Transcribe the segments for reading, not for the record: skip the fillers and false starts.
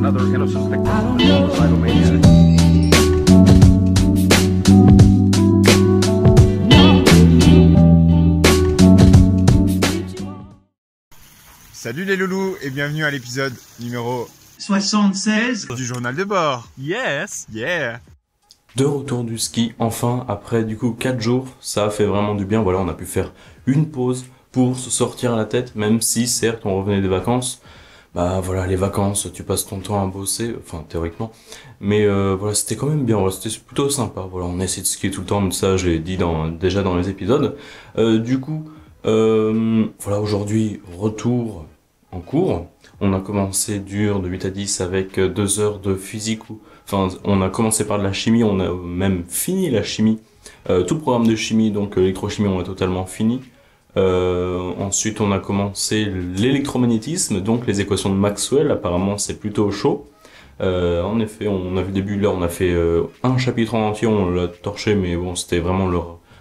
another innocent victim of the homicidal maniac. Salut les loulous et bienvenue à l'épisode numéro 76 du journal de bord. Yes. Yeah. De retour du ski, enfin, après du coup 4 jours, ça a fait vraiment du bien. Voilà, on a pu faire une pause pour se sortir la tête, même si certes on revenait des vacances. Bah voilà, les vacances, tu passes ton temps à bosser, enfin théoriquement. Mais voilà, c'était quand même bien, voilà, c'était plutôt sympa. Voilà, on a essayé de skier tout le temps, mais ça je l'ai dit déjà dans les épisodes. Du coup, voilà, aujourd'hui, retour en cours. On a commencé dur de 8 à 10 avec 2 heures de physique. Enfin, on a commencé par de la chimie, on a même fini la chimie. Tout le programme de chimie, donc électrochimie, on a totalement fini. Ensuite, on a commencé l'électromagnétisme, donc les équations de Maxwell. Apparemment, c'est plutôt chaud. En effet, on a vu le début, là, on a fait un chapitre en entier, on l'a torché, mais bon, c'était vraiment le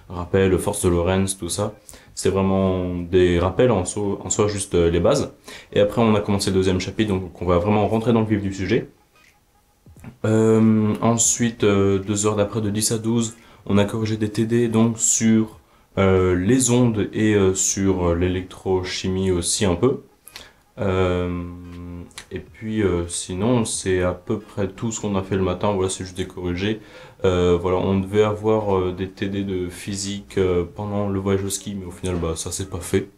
rappel, force de Lorentz, tout ça. C'est vraiment des rappels en soi juste les bases. Et après, on a commencé le deuxième chapitre, donc on va vraiment rentrer dans le vif du sujet. Ensuite, 2 heures d'après, de 10 à 12, on a corrigé des TD, donc sur les ondes et sur l'électrochimie aussi un peu. Et puis sinon, c'est à peu près tout ce qu'on a fait le matin. Voilà, c'est juste des corrigés. Voilà, on devait avoir des TD de physique pendant le voyage au ski, mais au final, bah ça c'est pas fait.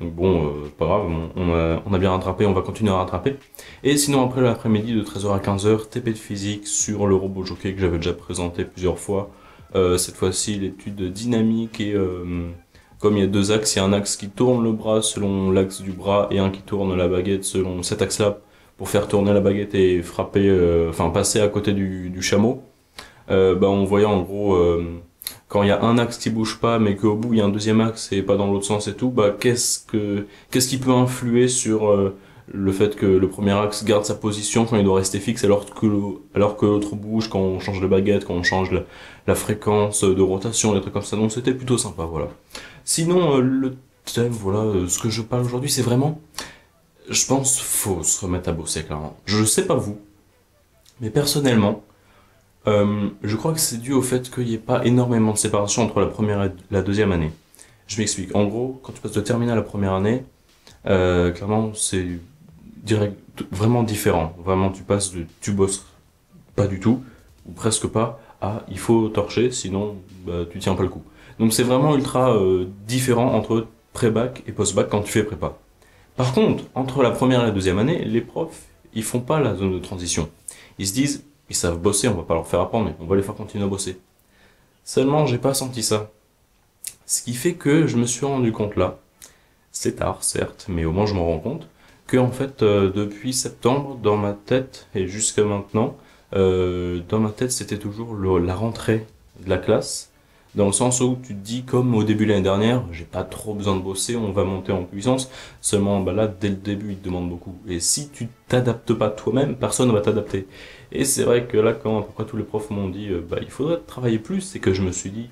Donc bon, pas grave, on a bien rattrapé, on va continuer à rattraper. Et sinon après l'après-midi de 13h à 15h, TP de physique sur le robot jockey que j'avais déjà présenté plusieurs fois. Cette fois-ci l'étude dynamique et comme il y a 2 axes, il y a un axe qui tourne le bras selon l'axe du bras et un qui tourne la baguette selon cet axe-là pour faire tourner la baguette et frapper, enfin passer à côté du chameau. Bah on voyait en gros quand il y a un axe qui bouge pas mais qu'au bout il y a un deuxième axe et pas dans l'autre sens et tout, bah qu'est-ce qui peut influer sur le fait que le premier axe garde sa position quand il doit rester fixe alors que l'autre bouge quand on change de baguette, quand on change la fréquence de rotation, des trucs comme ça. Donc c'était plutôt sympa, voilà. Sinon le thème, voilà, ce que je parle aujourd'hui, c'est vraiment, je pense, faut se remettre à bosser clairement. Je sais pas vous, mais personnellement, je crois que c'est dû au fait qu'il n'y ait pas énormément de séparation entre la première et la deuxième année. Je m'explique. En gros, quand tu passes de terminale à la première année, clairement, c'est vraiment différent. Vraiment, tu bosses pas du tout, ou presque pas, à il faut torcher, sinon bah, tu tiens pas le coup. Donc c'est vraiment ultra différent entre pré-bac et post-bac quand tu fais prépa. Par contre, entre la première et la deuxième année, les profs, ils font pas la zone de transition. Ils se disent, ils savent bosser, on va pas leur faire apprendre, mais on va les faire continuer à bosser. Seulement, j'ai pas senti ça. Ce qui fait que je me suis rendu compte là, c'est tard, certes, mais au moins je m'en rends compte, que en fait, depuis septembre, dans ma tête, et jusqu'à maintenant, dans ma tête, c'était toujours la rentrée de la classe, dans le sens où tu te dis, comme au début de l'année dernière, j'ai pas trop besoin de bosser, on va monter en puissance, seulement bah là, dès le début, ils te demandent beaucoup. Et si tu t'adaptes pas toi-même, personne ne va t'adapter. Et c'est vrai que là, quand à peu près tous les profs m'ont dit, bah il faudrait travailler plus, c'est que je me suis dit,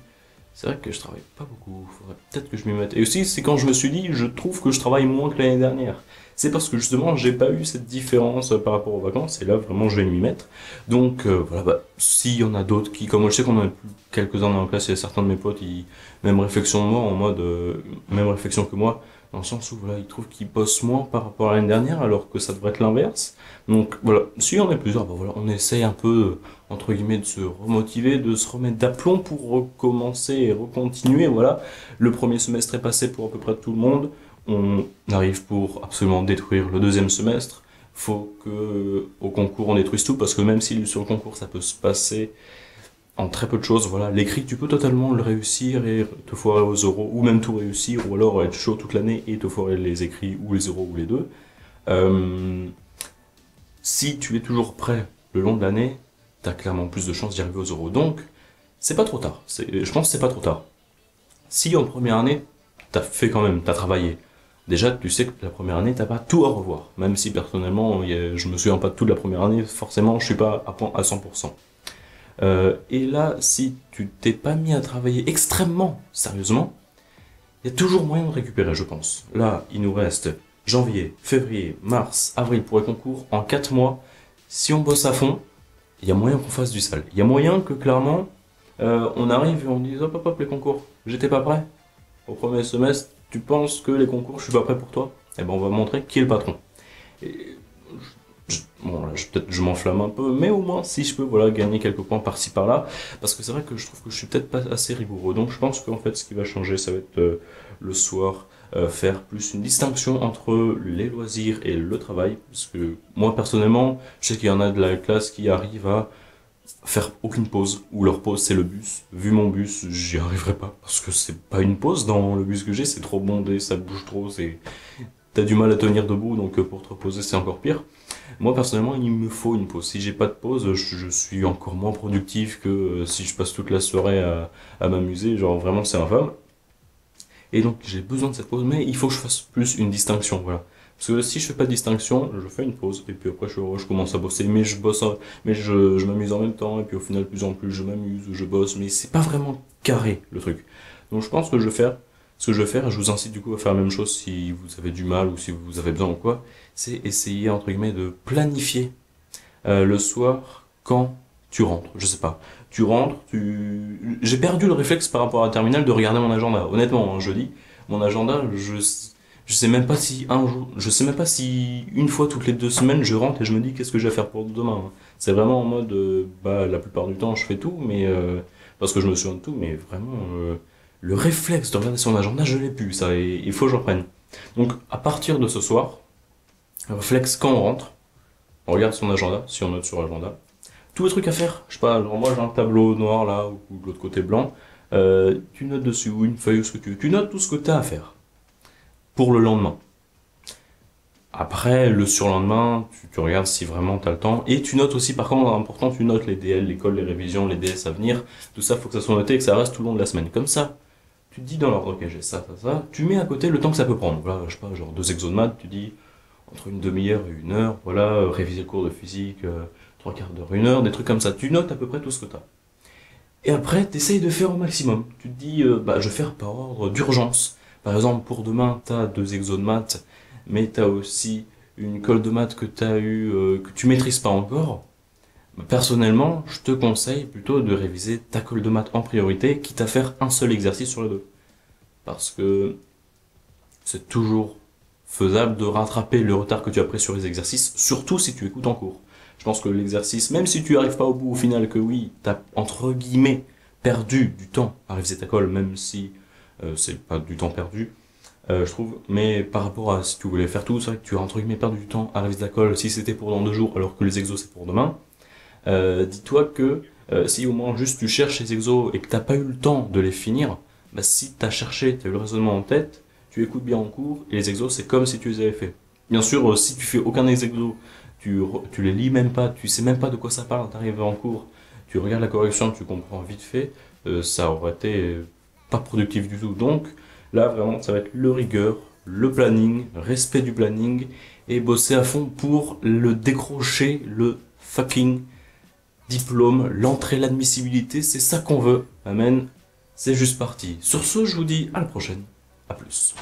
c'est vrai que je travaille pas beaucoup, faudrait peut-être que je m'y mette. Et aussi, c'est quand je me suis dit, je trouve que je travaille moins que l'année dernière. C'est parce que justement, j'ai pas eu cette différence par rapport aux vacances, et là, vraiment, je vais m'y mettre. Donc, voilà, bah, s'il y en a d'autres qui, comme moi, je sais qu'on en a quelques-uns dans la classe, il y a certains de mes potes, même réflexion de moi, en mode, même réflexion que moi, dans le sens où, voilà, ils trouvent qu'ils bossent moins par rapport à l'année dernière, alors que ça devrait être l'inverse. Donc, voilà, si on est plusieurs, bah voilà, on essaye un peu, entre guillemets, de se remotiver, de se remettre d'aplomb pour recommencer et recontinuer, voilà. Le premier semestre est passé pour à peu près tout le monde. On arrive pour absolument détruire le deuxième semestre. Faut que au concours on détruise tout, parce que même si sur le concours ça peut se passer en très peu de choses, voilà, l'écrit tu peux totalement le réussir et te foirer aux euros, ou même tout réussir, ou alors être chaud toute l'année et te foirer les écrits ou les euros ou les deux. Si tu es toujours prêt le long de l'année, t'as clairement plus de chances d'y arriver aux euros. Donc, c'est pas trop tard. Je pense que c'est pas trop tard. Si en première année, t'as travaillé, déjà, tu sais que la première année, t'as pas tout à revoir. Même si personnellement, je me souviens pas de toute la première année, forcément, je suis pas à point à 100%. Et là, si tu t'es pas mis à travailler extrêmement sérieusement, il y a toujours moyen de récupérer, je pense. Là, il nous reste janvier, février, mars, avril pour les concours. En 4 mois, si on bosse à fond, il y a moyen qu'on fasse du sale. Il y a moyen que clairement, on arrive et on dise hop hop hop les concours, j'étais pas prêt. Au premier semestre, tu penses que les concours, je suis pas prêt pour toi? Eh ben on va montrer qui est le patron. Et bon là, peut-être je m'enflamme un peu, mais au moins si je peux voilà gagner quelques points par-ci par-là, parce que c'est vrai que je trouve que je suis peut-être pas assez rigoureux. Donc je pense qu'en fait ce qui va changer, ça va être le soir. Faire plus une distinction entre les loisirs et le travail, parce que moi personnellement, je sais qu'il y en a de la classe qui arrivent à faire aucune pause, ou leur pause c'est le bus. Vu mon bus, j'y arriverai pas, parce que c'est pas une pause dans le bus que j'ai, c'est trop bondé, ça bouge trop, t'as du mal à tenir debout, donc pour te reposer c'est encore pire. Moi personnellement, il me faut une pause. Si j'ai pas de pause, je suis encore moins productif que si je passe toute la soirée à m'amuser, genre vraiment c'est infâme. Et donc j'ai besoin de cette pause, mais il faut que je fasse plus une distinction, voilà. Parce que si je fais pas de distinction, je fais une pause, et puis après je commence à bosser, mais je bosse, mais je m'amuse en même temps, et puis au final, de plus en plus, je m'amuse, je bosse, mais c'est pas vraiment carré, le truc. Donc je pense que je vais faire, ce que je vais faire, et je vous incite du coup à faire la même chose si vous avez du mal, ou si vous avez besoin ou quoi, c'est essayer, entre guillemets, de planifier le soir quand tu rentres, je sais pas. Tu rentres, j'ai perdu le réflexe par rapport à la terminale de regarder mon agenda. Honnêtement, hein, je dis, mon agenda, je sais même pas si un jour, je sais même pas si une fois toutes les 2 semaines je rentre et je me dis qu'est-ce que je vais faire pour demain. Hein. C'est vraiment en mode, bah la plupart du temps je fais tout, mais parce que je me souviens de tout, mais vraiment le réflexe de regarder son agenda, je l'ai plus, ça, et il faut que je reprenne. Donc à partir de ce soir, réflexe quand on rentre, on regarde son agenda, si on note sur l'agenda. Tous les trucs à faire, je sais pas, genre moi j'ai un tableau noir là, ou de l'autre côté blanc, tu notes dessus, ou une feuille, ou ce que tu veux, tu notes tout ce que tu as à faire, pour le lendemain. Après, le surlendemain, tu regardes si vraiment tu as le temps, et tu notes aussi, par contre, important, tu notes les DL, l'école, les révisions, les DS à venir, tout ça, faut que ça soit noté et que ça reste tout le long de la semaine. Comme ça, tu te dis dans l'ordre, ok j'ai ça, tu mets à côté le temps que ça peut prendre. Voilà, je sais pas, genre 2 exos de maths, tu dis, entre une demi-heure et 1 heure, voilà, réviser le cours de physique, 3/4 d'heure, 1 heure, des trucs comme ça. Tu notes à peu près tout ce que tu as. Et après, tu essayes de faire au maximum. Tu te dis, bah, je vais faire par ordre d'urgence. Par exemple, pour demain, tu as 2 exos de maths, mais tu as aussi une colle de maths que tu as que tu maîtrises pas encore. Personnellement, je te conseille plutôt de réviser ta colle de maths en priorité, quitte à faire un seul exercice sur les 2. Parce que c'est toujours faisable de rattraper le retard que tu as pris sur les exercices, surtout si tu écoutes en cours. Je pense que l'exercice, même si tu arrives pas au bout au final, que oui, t'as entre guillemets perdu du temps à réviser ta colle, même si c'est pas du temps perdu, je trouve. Mais par rapport à si tu voulais faire tout, c'est vrai que tu as entre guillemets perdu du temps à réviser ta colle si c'était pour dans 2 jours, alors que les exos c'est pour demain. Dis-toi que si au moins juste tu cherches les exos et que t'as pas eu le temps de les finir, bah si t'as cherché, t'as eu le raisonnement en tête, tu écoutes bien en cours, et les exos c'est comme si tu les avais fait. Bien sûr, si tu fais aucun exo, tu les lis même pas, tu sais même pas de quoi ça parle, t'arrives en cours, tu regardes la correction, tu comprends vite fait, ça aurait été pas productif du tout. Donc là vraiment ça va être le rigueur, le planning, respect du planning, et bosser à fond pour le décrocher, le fucking diplôme, l'entrée, l'admissibilité, c'est ça qu'on veut. Amen, c'est juste parti. Sur ce, je vous dis à la prochaine, à plus.